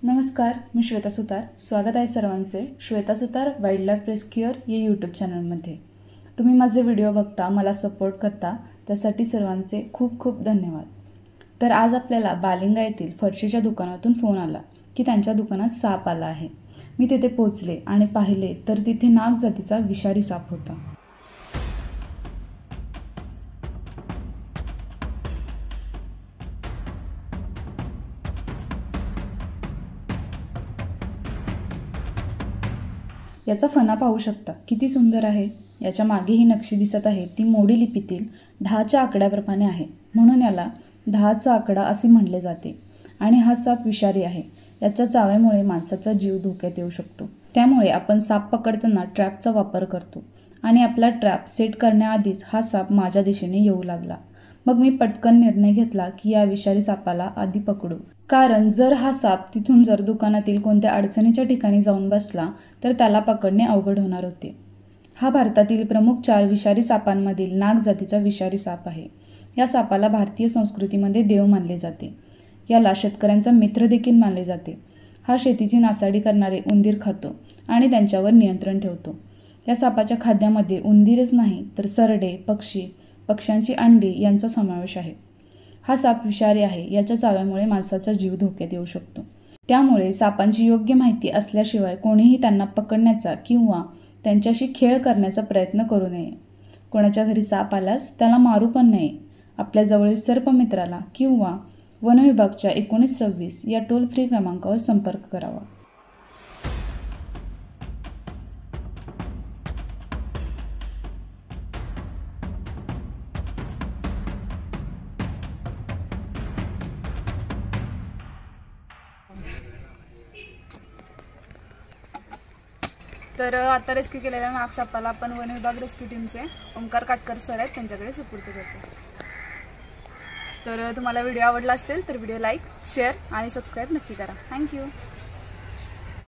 नमस्कार, मी श्वेता सुतार. स्वागत आहे सर्वांचे श्वेता सुतार वाईल्ड लाईफ रेस्क्यूअर या यूट्यूब चॅनलमध्ये. तुम्ही माझे व्हिडिओ बघता, मला सपोर्ट करता, त्यासाठी सर्वांचे खूप खूप धन्यवाद. तर आज आपल्याला बालिंगा येथील फरशीच्या दुकानातून फोन आला की त्यांच्या दुकानात साप आला आहे. मी तिथे पोहोचले आणि पाहिले तर तिथे नाग जातीचा विषारी साप होता. याचा फणा पाहू शकता, किती सुंदर आहे. याच्या मागे ही नक्षी दिसत आहे ती मोडी लिपीतील 10च्या आकड्याप्रमाणे आहे, म्हणून याला 10चा आकडा असे म्हणले जाते. आणि हा साप विषारी आहे. याच्या चाव्यामुळे माणसाचा जीव धोक्यात येऊ शकतो. त्यामुळे आपण साप पकडताना ट्रॅपचा वापर करतो आणि आपला ट्रॅप सेट करण्याआधीच हा साप माझ्या दिशेने येऊ लागला. मग मी पटकन निर्णय घेतला की या विषारी सापाला आधी पकडू, कारण जर हा साप तिथून जर दुकानातील कोणत्या अडचणीच्या ठिकाणी जाऊन बसला तर त्याला पकडणे अवघड होणार होते. हा भारतातील प्रमुख 4 विषारी सापांमधील नाग जातीचा विषारी साप आहे. या सापाला भारतीय संस्कृतीमध्ये देव मानले जाते. याला शेतकऱ्यांचा मित्र देखील मानले जाते. हा शेतीची नासाडी करणारे उंदीर खातो आणि त्यांच्यावर नियंत्रण ठेवतो. या सापाच्या खाद्यामध्ये उंदीरच नाही तर सरडे, पक्ष्यांची अंडी यांचा समावेश आहे. हा साप विषारी आहे. याच्या चाव्यामुळे माणसाचा जीव धोक्यात येऊ शकतो. त्यामुळे सापांची योग्य माहिती असल्याशिवाय कोणीही त्यांना पकडण्याचा किंवा त्यांच्याशी खेळ करण्याचा प्रयत्न करू नये. कोणाच्या घरी साप आल्यास त्याला मारू पण नये. आपल्या जवळील सर्पमित्राला किंवा वनविभागच्या 1926 या टोल फ्री क्रमांकावर संपर्क करावा. तर आता रेस्क्यू केलेल्या नागसापाला आपण वनविभाग रेस्क्यू टीमचे ओंकार काटकर सर आहेत, त्यांच्याकडे सुपूर्द करतो. तर तुम्हाला व्हिडिओ आवडला असेल तर व्हिडिओ लाईक, शेअर आणि सबस्क्राईब नक्की करा. थँक्यू.